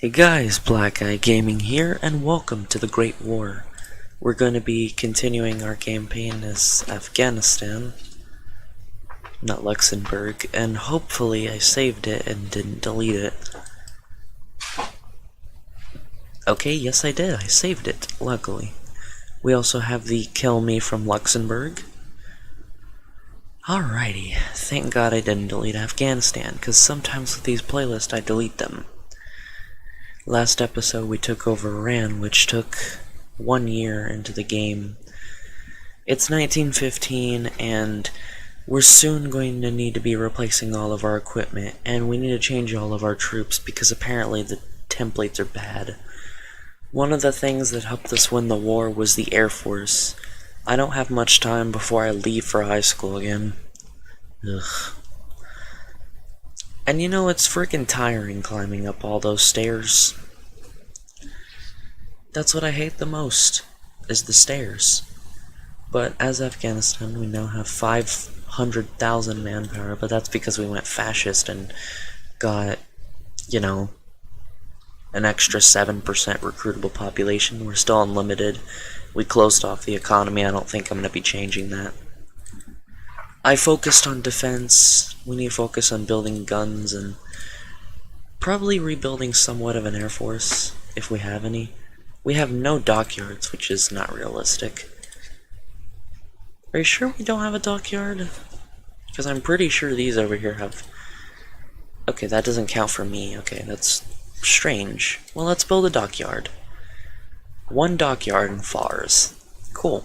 Hey guys, BlackEyedGaming here, and welcome to the Great War. We're going to be continuing our campaign as Afghanistan, not Luxembourg, and hopefully I saved it and didn't delete it. Okay, yes I did, I saved it, luckily. We also have the Kill Me from Luxembourg. Alrighty, thank God I didn't delete Afghanistan, because sometimes with these playlists I delete them. Last episode we took over Iran, which took 1 year into the game. It's 1915 and we're soon going to need to be replacing all of our equipment, and we need to change all of our troops because apparently the templates are bad. One of the things that helped us win the war was the Air Force. I don't have much time before I leave for high school again. Ugh. And you know, it's freaking tiring climbing up all those stairs. That's what I hate the most, is the stairs. But as Afghanistan, we now have 500,000 manpower, but that's because we went fascist and got, you know, an extra 7% recruitable population. We're still unlimited. We closed off the economy. I don't think I'm going to be changing that. I focused on defense. We need to focus on building guns and probably rebuilding somewhat of an air force, if we have any. We have no dockyards, which is not realistic. Are you sure we don't have a dockyard? Because I'm pretty sure these over here have... Okay, that doesn't count for me. Okay, that's strange. Well, let's build a dockyard. 1 dockyard in Fars. Cool.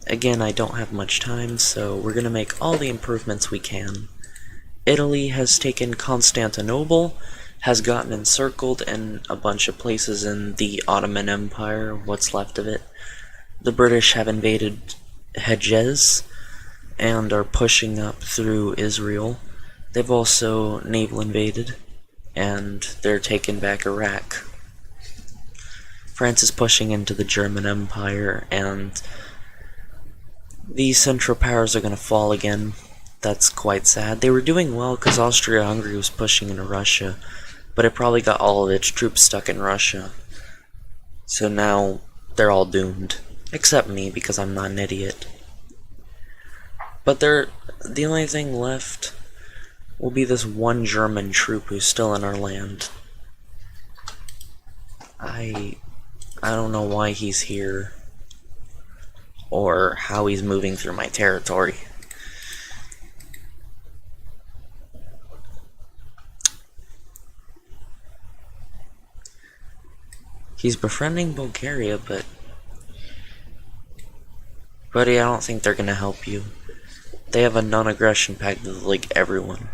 Again, I don't have much time, so we're gonna make all the improvements we can. Italy has taken Constantinople, has gotten encircled in a bunch of places in the Ottoman Empire, what's left of it. The British have invaded Hejaz and are pushing up through Israel. They've also naval invaded, and they're taking back Iraq. France is pushing into the German Empire, and the Central Powers are going to fall again. That's quite sad. They were doing well because Austria-Hungary was pushing into Russia, but it probably got all of its troops stuck in Russia. So now they're all doomed. Except me, because I'm not an idiot. But the only thing left will be this one German troop who's still in our land. I don't know why he's here, or how he's moving through my territory. He's befriending Bulgaria, but... Buddy, I don't think they're gonna help you. They have a non-aggression pact with, like, everyone.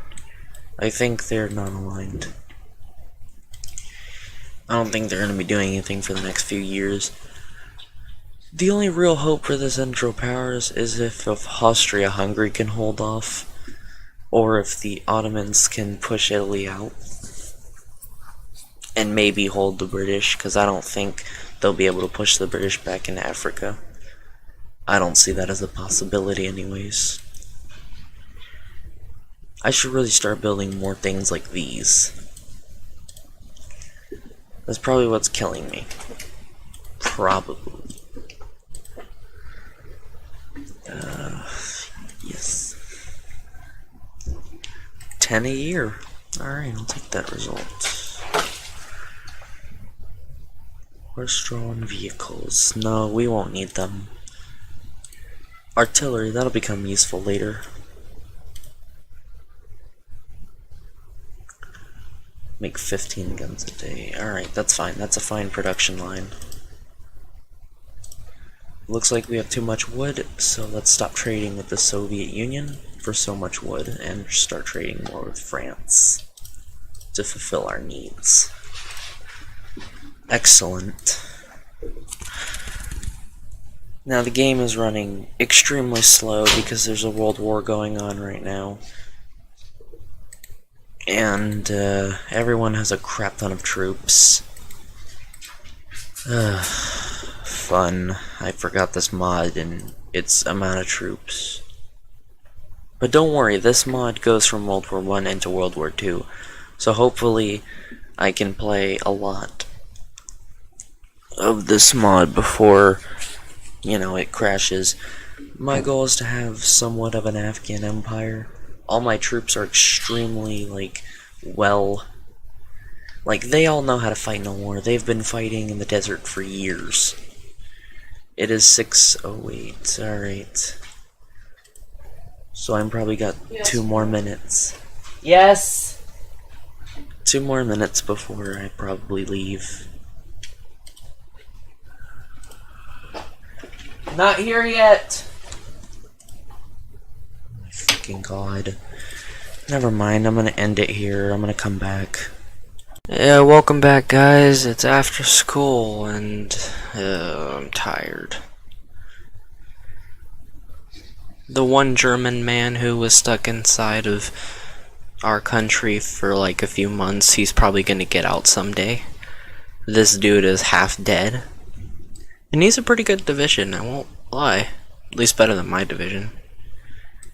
I think they're non-aligned. I don't think they're gonna be doing anything for the next few years. The only real hope for the Central Powers is if Austria-Hungary can hold off, or if the Ottomans can push Italy out, and maybe hold the British, because I don't think they'll be able to push the British back into Africa. I don't see that as a possibility anyways. I should really start building more things like these. That's probably what's killing me. Probably. Yes. 10 a year. Alright, I'll take that result. Horse-drawn vehicles. No, we won't need them. Artillery, that'll become useful later. Make 15 guns a day. Alright, that's fine. That's a fine production line. Looks like we have too much wood, so let's stop trading with the Soviet Union for so much wood and start trading more with France to fulfill our needs. Excellent. Now the game is running extremely slow because there's a world war going on right now. And everyone has a crap ton of troops. Fun. I forgot this mod and its amount of troops. But don't worry, this mod goes from World War I into World War II. So hopefully I can play a lot of this mod before, you know, it crashes. My goal is to have somewhat of an Afghan Empire. All my troops are extremely, like, they all know how to fight in a war. They've been fighting in the desert for years. It is 6:08, alright. So I'm probably got 2 more minutes. Yes! 2 more minutes before I probably leave. Not here yet! My fucking god. Never mind, I'm gonna end it here. I'm gonna come back. Yeah, welcome back, guys. It's after school, and I'm tired. The one German man who was stuck inside of our country for like a few months, he's probably gonna get out someday. This dude is half dead. And he's a pretty good division, I won't lie. At least better than my division.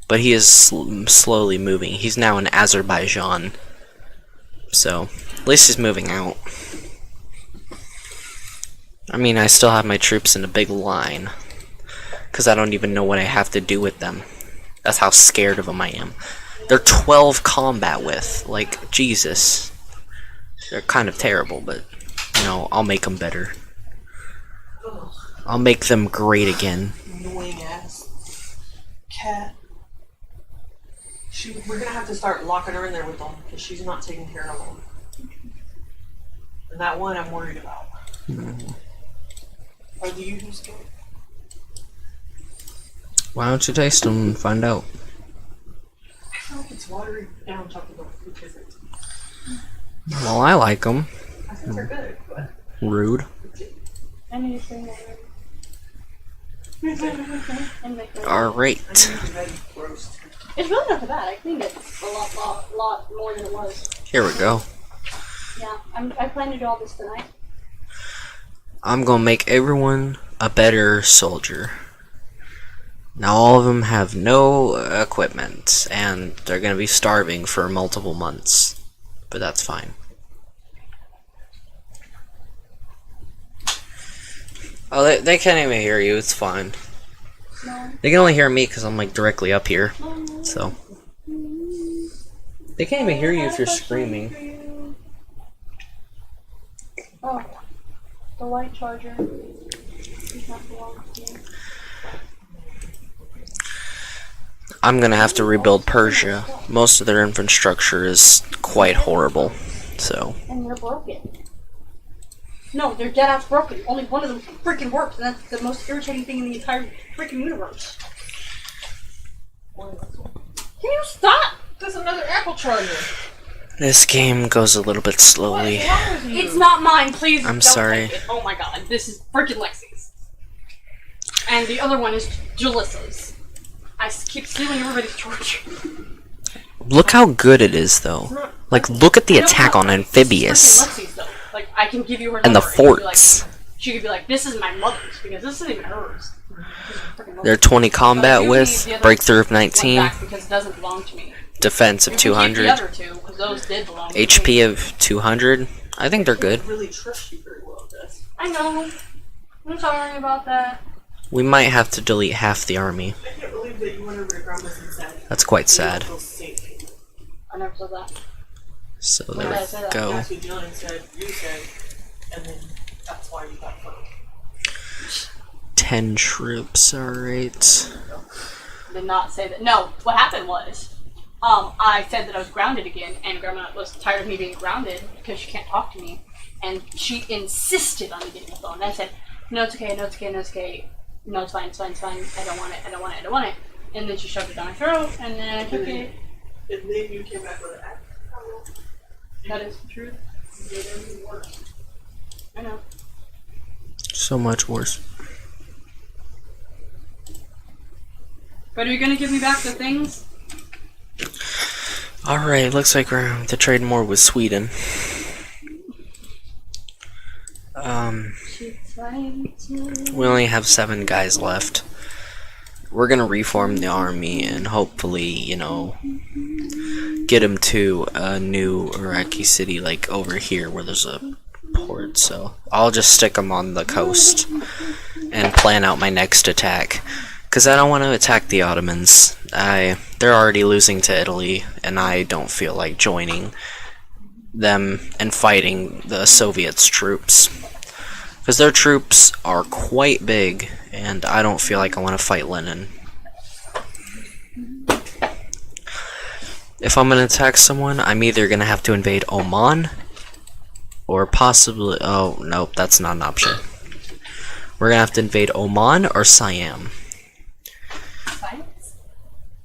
But he is slowly moving. He's now in Azerbaijan. So, at least he's moving out. I mean, I still have my troops in a big line. Because I don't even know what I have to do with them. That's how scared of them I am. They're 12 combat with. Like, Jesus. They're kind of terrible, but, you know, I'll make them better. I'll make them great again. Annoying ass cat. We're gonna have to start locking her in there with them because she's not taking care of them. And that one I'm worried about. Are the you who's scared? Why don't you taste them and find out? I feel like it's watery down talking about food because it's. Well, I like them. I think they're good, but. Rude. I need to say that. Alright. It's really not that bad. I cleaned it a lot more than it was. Here we go. Yeah, I plan to do all this tonight. I'm gonna make everyone a better soldier. Now all of them have no equipment, and they're gonna be starving for multiple months. But that's fine. Oh, they can't even hear you, it's fine. No. They can only hear me because I'm like directly up here. So. They can't even hear you if you're screaming. Oh, the light charger does not belong to me. I'm gonna have to rebuild Persia. Most of their infrastructure is quite horrible. So. And they're broken. No, they're dead ass broken. Only one of them freaking works, and that's the most irritating thing in the entire freaking universe. Can you stop? There's another Apple charger. This game goes a little bit slowly. It's not mine, please. I'm don't sorry. take it. Oh my god, this is freaking Lexi's. And the other one is Jalissa's. I keep stealing everybody's charger. Look how good it is, though. Like, look at the attack on Amphibious. Lexi's, though. Like, I can give you her And the number, and you'd be forts. Like, she could be like, this is my mother's, because this isn't even hers. They're 20 combat with, breakthrough of 19, Back because it doesn't belong to me. defense of You can keep 200, the other two, because those did belong to me. HP of 200. I think they're good. I really trust you very well, Jess. I know. I'm sorry about that. We might have to delete half the army. I can't believe that you went over to Grandma's and said. That's quite sad. "You feel safe." I never said that. So When there did I say we that? go. That's what Jillian said, you said, and then that's why you got phone. 10 troops, alright. Did not say that. No, what happened was, I said that I was grounded again, and Grandma was tired of me being grounded because she can't talk to me, and she insisted on me getting a phone. And I said, no, it's okay, no, it's okay, no, it's okay. No, it's fine, it's fine, it's fine. I don't want it, I don't want it, I don't want it. And then she shoved it down my throat, and then I took it. And then you came back with an act. That is the truth. You made everything worse. I know. So much worse. But are you gonna give me back the things? Alright, looks like we're going to trade more with Sweden. We only have 7 guys left. we're gonna reform the army and hopefully, you know, get him to a new Iraqi city like over here where there's a port. So I'll just stick him on the coast and plan out my next attack. Because I don't want to attack the Ottomans. They're already losing to Italy, and I don't feel like joining them and fighting the Soviets' troops. Because their troops are quite big, and I don't feel like I want to fight Lenin. If I'm going to attack someone, I'm either going to have to invade Oman, or possibly... oh, nope, that's not an option. We're going to have to invade Oman or Siam.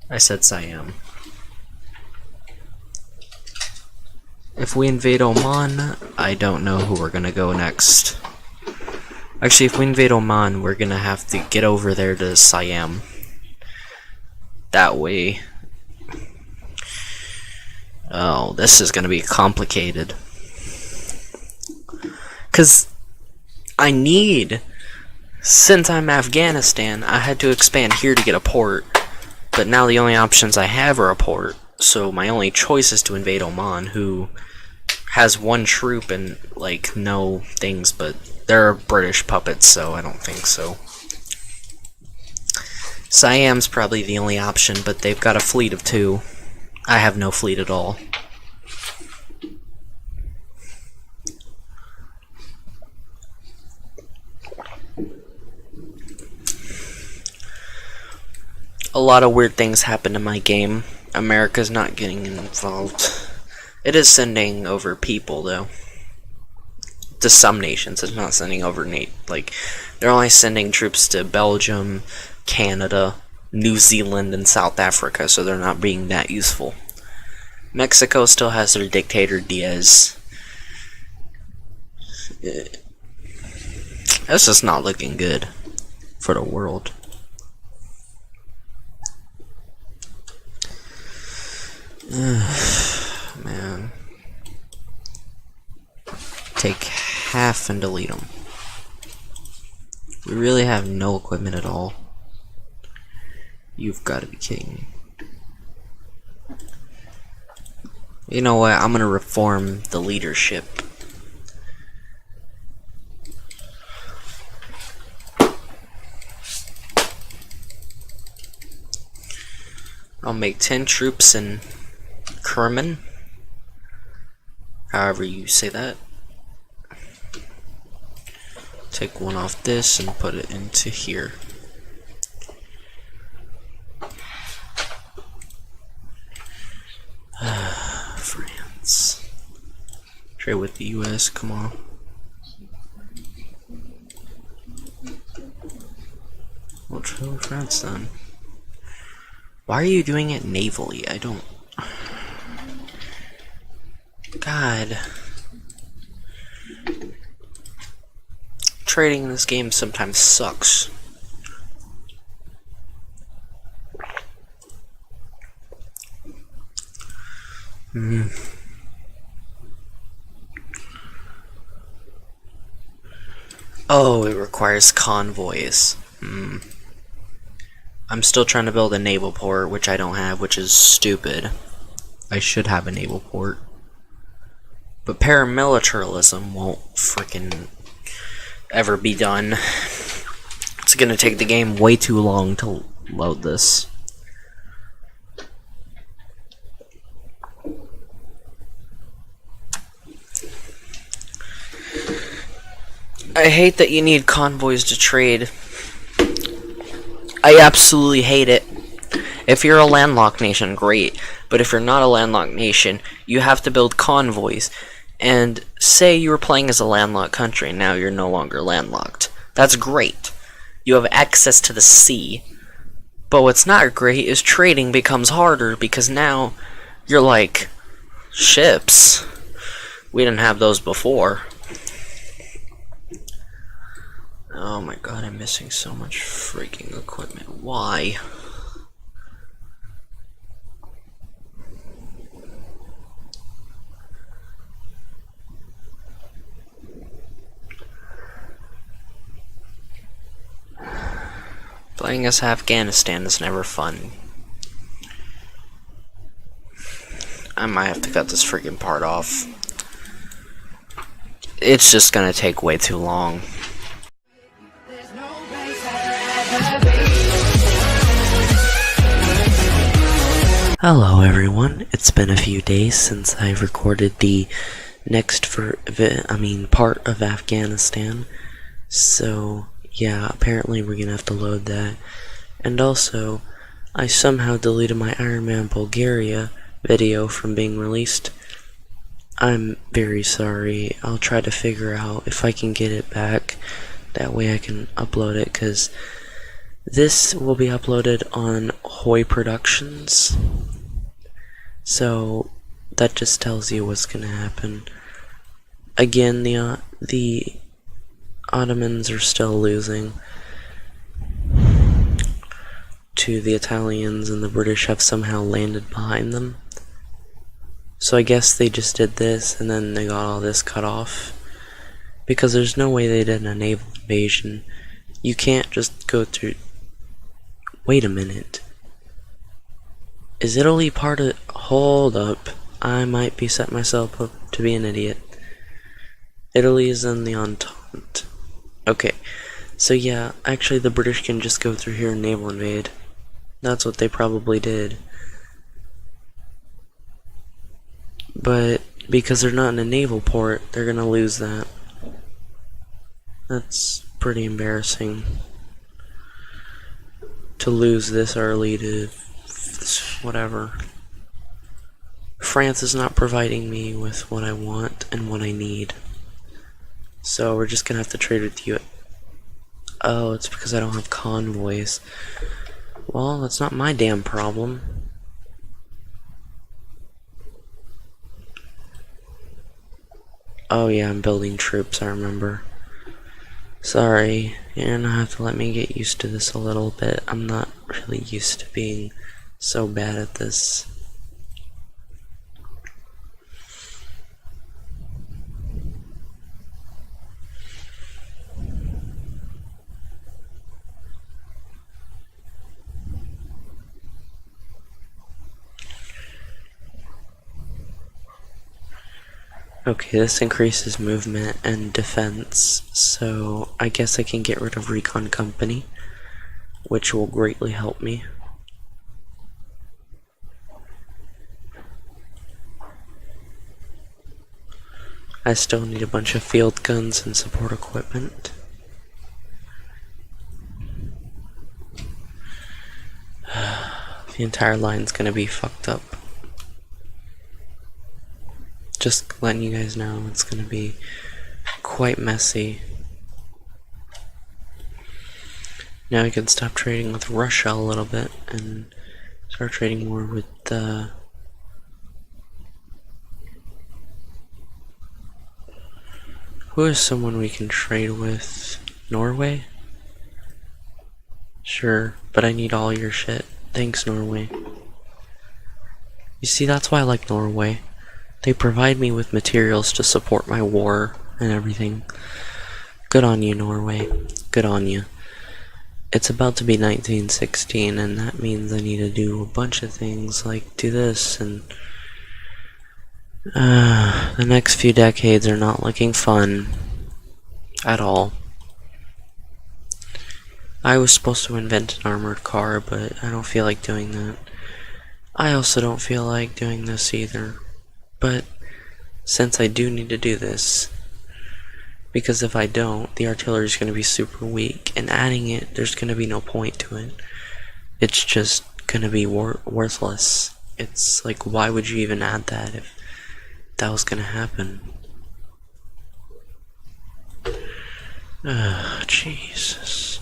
I said Siam. If we invade Oman, I don't know who we're gonna go next. Actually, if we invade Oman, we're gonna have to get over there to Siam. That way. Oh, this is gonna be complicated. 'Cause I need... since I'm Afghanistan, I had to expand here to get a port. But now the only options I have are a port, so my only choice is to invade Oman, who has one troop and, like, no things, but they're British puppets, so I don't think so. Siam's probably the only option, but they've got a fleet of 2. I have no fleet at all. A lot of weird things happen in my game. America's not getting involved. It is sending over people, though. To some nations. It's not sending over like, they're only sending troops to Belgium, Canada, New Zealand, and South Africa, so they're not being that useful. Mexico still has their dictator, Diaz. That's just not looking good for the world. Man. Take half and delete them. We really have no equipment at all. You've got to be kidding me. You know what? I'm gonna reform the leadership. I'll make 10 troops in Kerman, however you say that. Take one off this and put it into here. France. Trade with the US, come on. We'll trade with France then. Why are you doing it navally? I don't... God. Trading in this game sometimes sucks. Oh, it requires convoys. I'm still trying to build a naval port, which I don't have, which is stupid. I should have a naval port. But paramilitarism won't frickin' ever be done. It's gonna take the game way too long to load this. I hate that you need convoys to trade. I absolutely hate it. If you're a landlocked nation, great. But if you're not a landlocked nation, you have to build convoys. And say you were playing as a landlocked country, and now you're no longer landlocked. That's great. You have access to the sea. But what's not great is trading becomes harder because now you're like, ships. We didn't have those before. Oh my god, I'm missing so much freaking equipment. Why? Playing as Afghanistan is never fun. I might have to cut this freaking part off. It's just gonna take way too long. Hello everyone, it's been a few days since I've recorded the next part of Afghanistan. So yeah, apparently we're gonna have to load that. And also, I somehow deleted my Iron Man Bulgaria video from being released. I'm very sorry. I'll try to figure out if I can get it back. That way I can upload it, because this will be uploaded on Hoy Productions. So that just tells you what's gonna happen. Again, the Ottomans are still losing to the Italians, and the British have somehow landed behind them. So I guess they just did this, and then they got all this cut off. Because there's no way they did a naval invasion. You can't just go through... Wait a minute. Is Italy part of... Hold up. I might be setting myself up to be an idiot. Italy is in the Entente. Okay. So yeah, actually the British can just go through here and naval invade. That's what they probably did. But because they're not in a naval port, they're gonna lose that. That's pretty embarrassing. To lose this early to whatever. France is not providing me with what I want and what I need. So we're just gonna have to trade with you. Oh, it's because I don't have convoys. Well, that's not my damn problem. Oh yeah, I'm building troops, I remember. Sorry, you're gonna have to let me get used to this a little bit. I'm not really used to being so bad at this. Okay, this increases movement and defense, so I guess I can get rid of Recon Company, which will greatly help me. I still need a bunch of field guns and support equipment. The entire line's gonna be fucked up. Just letting you guys know, it's gonna be quite messy. Now I can stop trading with Russia a little bit and start trading more with who is someone we can trade with? Norway? Sure, but I need all your shit. Thanks, Norway. You see, that's why I like Norway. They provide me with materials to support my war and everything. Good on you, Norway. Good on you. It's about to be 1916, and that means I need to do a bunch of things, like do this, and the next few decades are not looking fun at all. I was supposed to invent an armored car, but I don't feel like doing that. I also don't feel like doing this either. But since I do need to do this, because if I don't, the artillery is going to be super weak, and adding it, there's going to be no point to it. It's just going to be worthless. It's like, why would you even add that if that was going to happen? Jesus.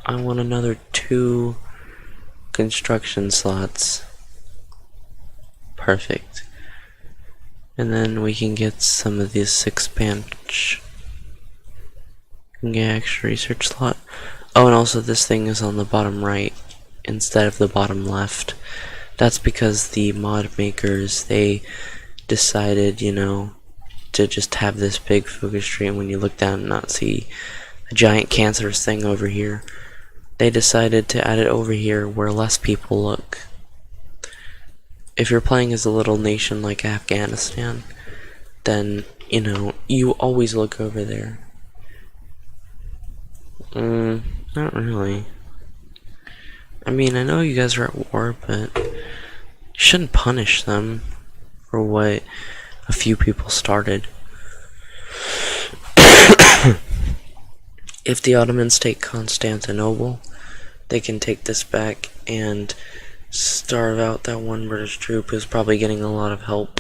I want another 2 construction slots. Perfect. And then we can get some of these expansion. Get extra research slot. Oh, and also this thing is on the bottom right instead of the bottom left. That's because the mod makers, they decided, you know, to just have this big focus tree, and when you look down and not see a giant cancerous thing over here. They decided to add it over here where less people look. If you're playing as a little nation like Afghanistan, then, you know, you always look over there. Not really. I mean, I know you guys are at war, but you shouldn't punish them for what a few people started. If the Ottomans take Constantinople, they can take this back and starve out that one British troop who's probably getting a lot of help.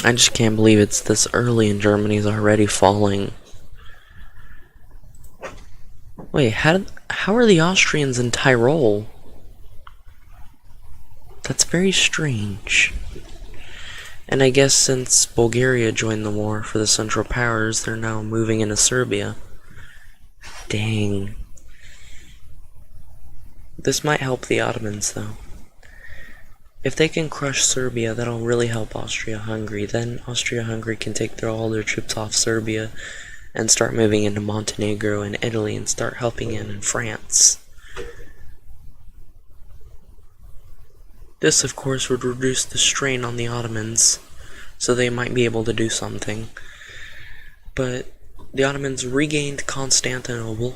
I just can't believe it's this early and Germany's already falling. Wait, how are the Austrians in Tyrol? That's very strange. And I guess since Bulgaria joined the war for the Central Powers, they're now moving into Serbia. Dang. This might help the Ottomans, though. If they can crush Serbia, that'll really help Austria-Hungary. Then Austria-Hungary can take all their troops off Serbia and start moving into Montenegro and Italy and start helping in France. This, of course, would reduce the strain on the Ottomans, so they might be able to do something. But the Ottomans regained Constantinople,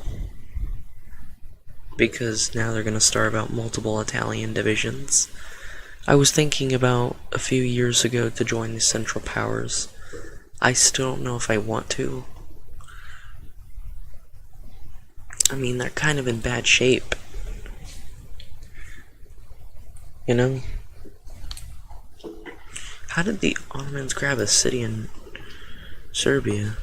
because now they're going to starve out multiple Italian divisions. I was thinking about a few years ago to join the Central Powers. I still don't know if I want to. I mean, they're kind of in bad shape. You know? How did the Ottomans grab a city in Serbia?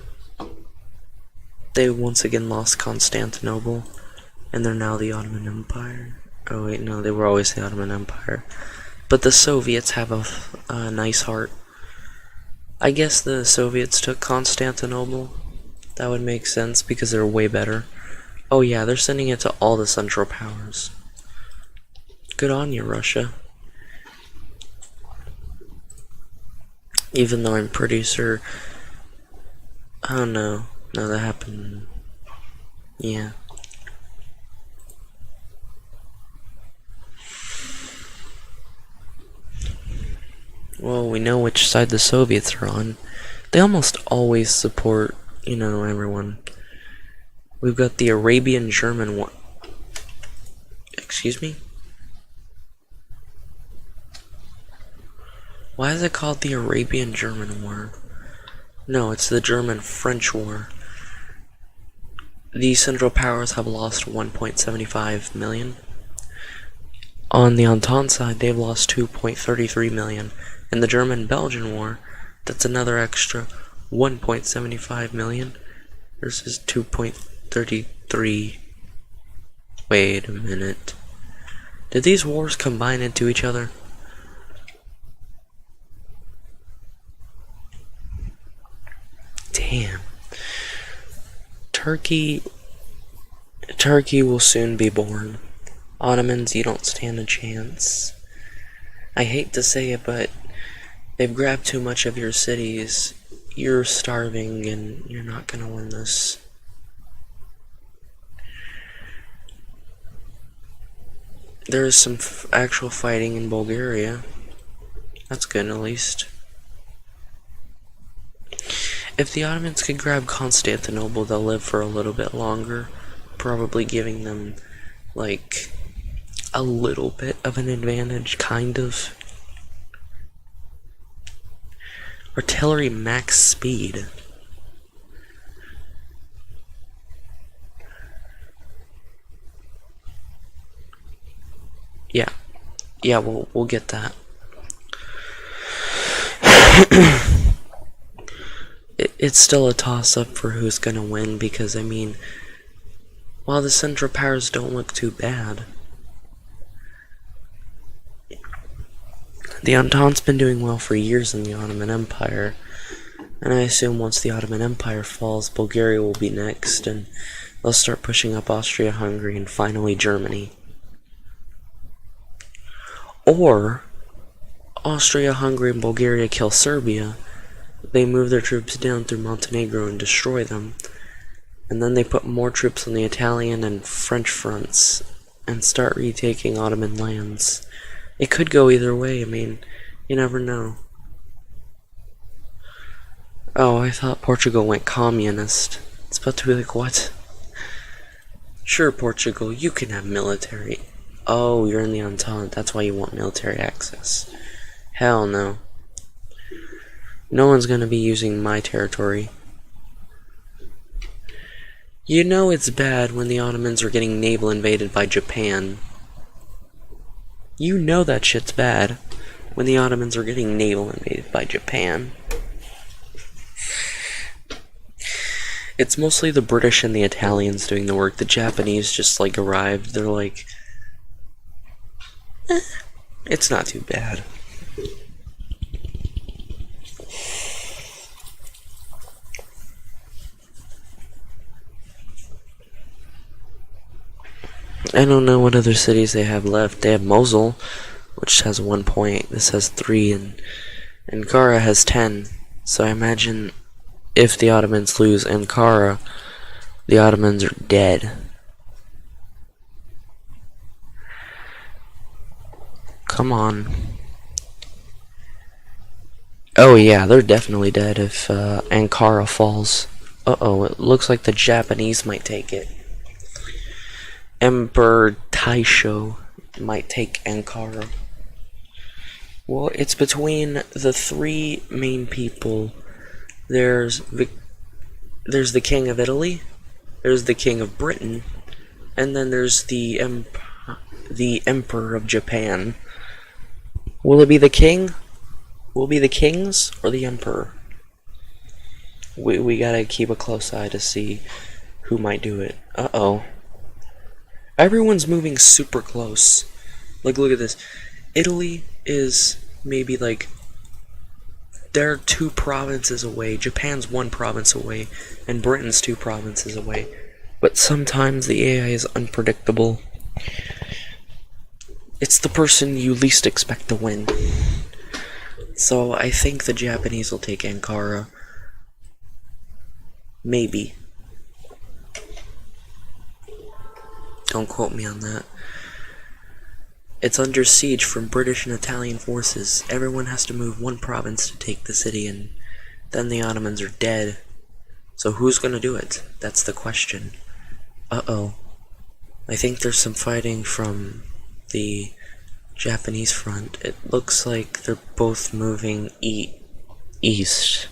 They once again lost Constantinople, and they're now the Ottoman Empire. Oh wait, no, they were always the Ottoman Empire. But the Soviets have a nice heart. I guess the Soviets took Constantinople. That would make sense because they're way better. Oh yeah, they're sending it to all the Central Powers. Good on you, Russia. Even though I'm pretty sure... I don't know. No, that happened... Yeah. Well, we know which side the Soviets are on. They almost always support, you know, everyone. We've got the Arabian-German war. Excuse me? Why is it called the Arabian-German War? No, it's the German-French War. The Central Powers have lost 1.75 million. On the Entente side, they've lost 2.33 million. In the German-Belgian War, that's another extra 1.75 million versus 2.33. Wait a minute. Did these wars combine into each other? Damn. Turkey will soon be born. Ottomans, you don't stand a chance. I hate to say it, but they've grabbed too much of your cities. You're starving and you're not gonna win this. There is some actual fighting in Bulgaria. That's good, at least. If the Ottomans could grab Constantinople, they'll live for a little bit longer, probably giving them, like, a little bit of an advantage, kind of. Artillery max speed. Yeah, we'll get that. It's still a toss-up for who's gonna win, because, I mean, while the Central Powers don't look too bad, the Entente's been doing well for years in the Ottoman Empire, and I assume once the Ottoman Empire falls, Bulgaria will be next, and they'll start pushing up Austria-Hungary and finally Germany. Or Austria, Hungary, and Bulgaria kill Serbia. They move their troops down through Montenegro and destroy them. And then they put more troops on the Italian and French fronts and start retaking Ottoman lands. It could go either way, I mean, you never know. Oh, I thought Portugal went communist. It's about to be like, what? Sure, Portugal, you can have military. Oh, you're in the Entente, that's why you want military access. Hell no. No one's gonna be using my territory. You know it's bad when the Ottomans are getting naval invaded by Japan. You know that shit's bad when the Ottomans are getting naval invaded by Japan. It's mostly the British and the Italians doing the work. The Japanese just like arrived. They're like, it's not too bad. I don't know what other cities they have left. They have Mosul, which has 1 point. This has 3, and Ankara has 10. So I imagine if the Ottomans lose Ankara, the Ottomans are dead. Come on. Oh yeah, they're definitely dead if Ankara falls. Uh-oh, it looks like the Japanese might take it. Emperor Taisho might take Ankara. Well, it's between the 3 main people. There's the King of Italy, there's the King of Britain, and then there's the Emperor of Japan. Will it be the King? Will it be the Kings or the Emperor? We gotta keep a close eye to see who might do it. Uh-oh. Everyone's moving super close. Like, look at this. Italy is maybe like, they're 2 provinces away. Japan's 1 province away, and Britain's 2 provinces away. But sometimes the AI is unpredictable. It's the person you least expect to win. So I think the Japanese will take Ankara. Maybe. Don't quote me on that. It's under siege from British and Italian forces. Everyone has to move 1 province to take the city, and then the Ottomans are dead. So who's gonna do it? That's the question. Uh-oh. I think there's some fighting from the Japanese front. It looks like they're both moving east.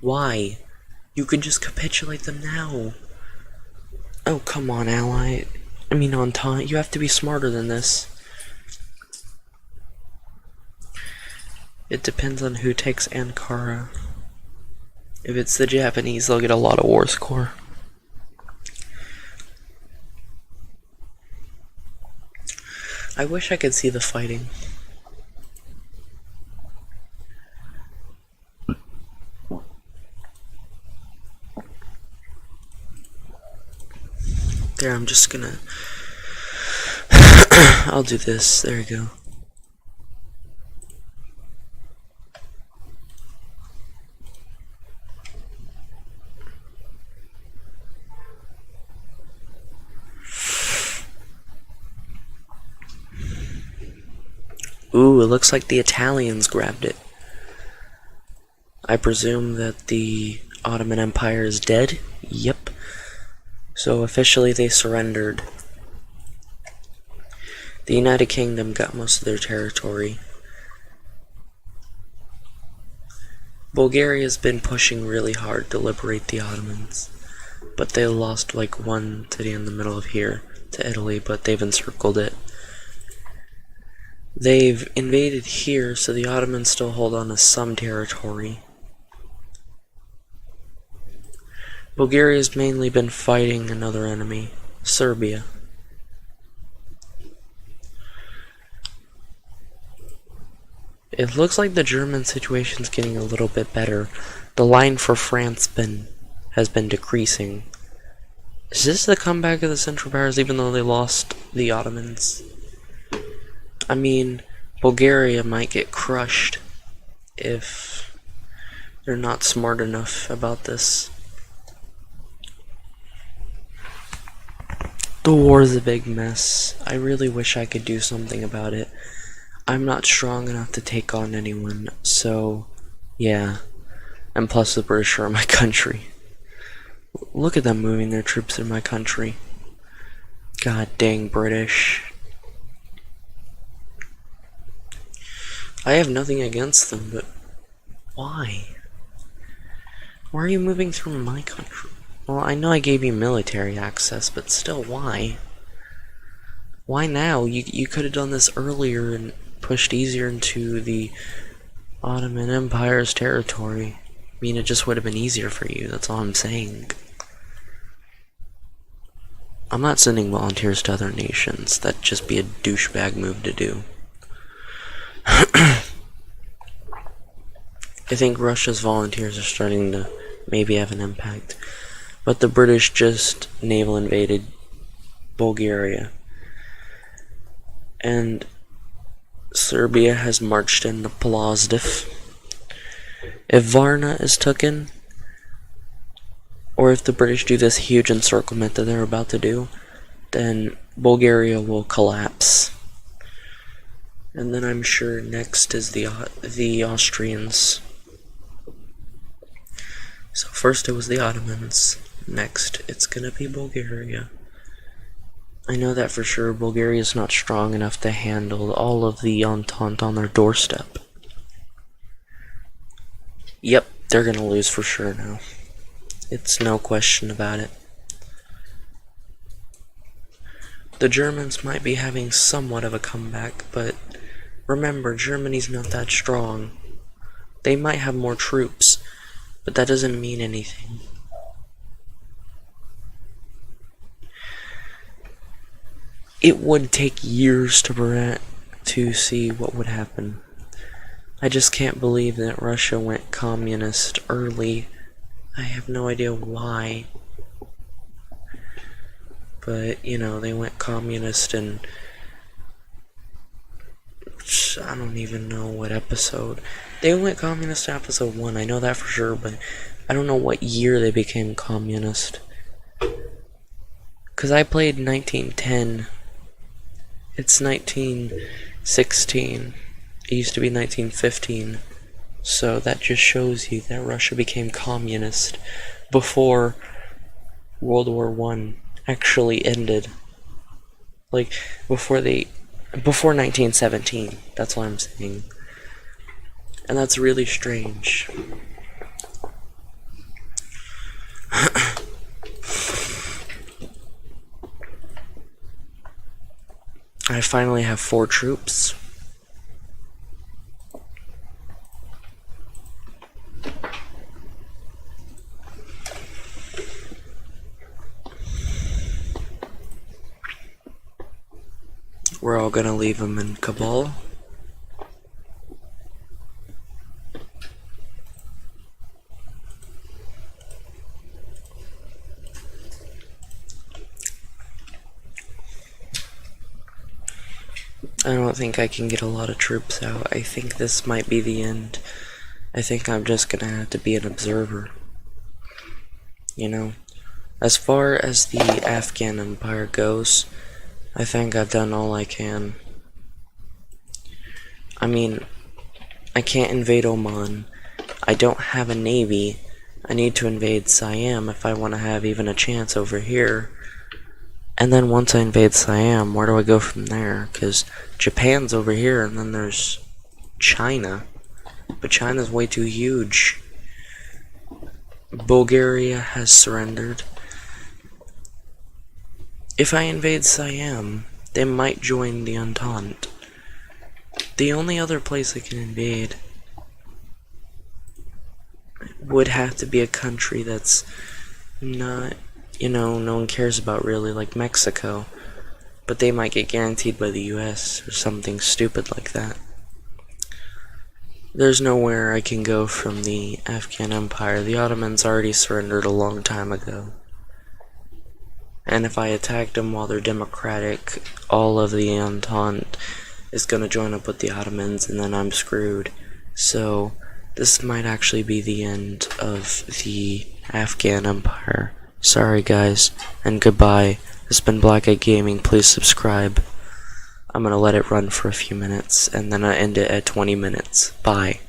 Why? You could just capitulate them now. Oh, come on, ally. I mean, Entente, you have to be smarter than this. It depends on who takes Ankara. If it's the Japanese, they'll get a lot of war score. I wish I could see the fighting. There, I'm just gonna... I'll do this. There we go. Ooh, it looks like the Italians grabbed it. I presume that the Ottoman Empire is dead? Yep. So officially they surrendered. The United Kingdom got most of their territory. Bulgaria's been pushing really hard to liberate the Ottomans, but they lost like 1 city in the middle of here to Italy, but they've encircled it. They've invaded here, so the Ottomans still hold on to some territory. Bulgaria's mainly been fighting another enemy, Serbia. It looks like the German situation's getting a little bit better. The line for France has been decreasing. Is this the comeback of the Central Powers, even though they lost the Ottomans? I mean, Bulgaria might get crushed if they're not smart enough about this. The war is a big mess. I really wish I could do something about it. I'm not strong enough to take on anyone, so yeah. And plus the British are in my country. Look at them moving their troops in my country. God dang British. I have nothing against them, but why? Why are you moving through my country? Well, I know I gave you military access, but still, why? Why now? You could have done this earlier and pushed easier into the Ottoman Empire's territory. I mean, it just would have been easier for you, that's all I'm saying. I'm not sending volunteers to other nations. That'd just be a douchebag move to do. I think Russia's volunteers are starting to maybe have an impact. But the British just naval invaded Bulgaria. And Serbia has marched into Plovdiv. If Varna is taken, or if the British do this huge encirclement that they're about to do, then Bulgaria will collapse. And then I'm sure next is the Austrians. So first it was the Ottomans, next it's gonna be Bulgaria. I know that for sure. Bulgaria is not strong enough to handle all of the Entente on their doorstep. Yep, they're gonna lose for sure now. It's no question about it. The Germans might be having somewhat of a comeback, but remember, Germany's not that strong. They might have more troops, but that doesn't mean anything. It would take years to see what would happen. I just can't believe that Russia went communist early. I have no idea why. But, you know, they went communist in... I don't even know what episode. They went communist in episode 1, I know that for sure, but I don't know what year they became communist. Because I played 1910. It's 1916. It used to be 1915. So that just shows you that Russia became communist before World War I actually ended. Like, before 1917. That's what I'm saying. And that's really strange. I finally have 4 troops. We're all gonna leave them in Kabul. I don't think I can get a lot of troops out. I think this might be the end. I think I'm just gonna have to be an observer. You know, as far as the Afgan Empire goes, I think I've done all I can. I mean, I can't invade Oman. I don't have a navy. I need to invade Siam if I want to have even a chance over here. And then once I invade Siam, where do I go from there? Because Japan's over here, and then there's China. But China's way too huge. Bulgaria has surrendered. If I invade Siam, they might join the Entente. The only other place I can invade would have to be a country that's not, you know, no one cares about really, like Mexico. But they might get guaranteed by the US or something stupid like that. There's nowhere I can go from the Afghan Empire. The Ottomans already surrendered a long time ago. And if I attacked them while they're democratic, all of the Entente is gonna join up with the Ottomans, and then I'm screwed. So this might actually be the end of the Afghan Empire. Sorry guys, and goodbye. This has been BlackEyed Gaming. Please subscribe. I'm gonna let it run for a few minutes, and then I end it at 20 minutes. Bye.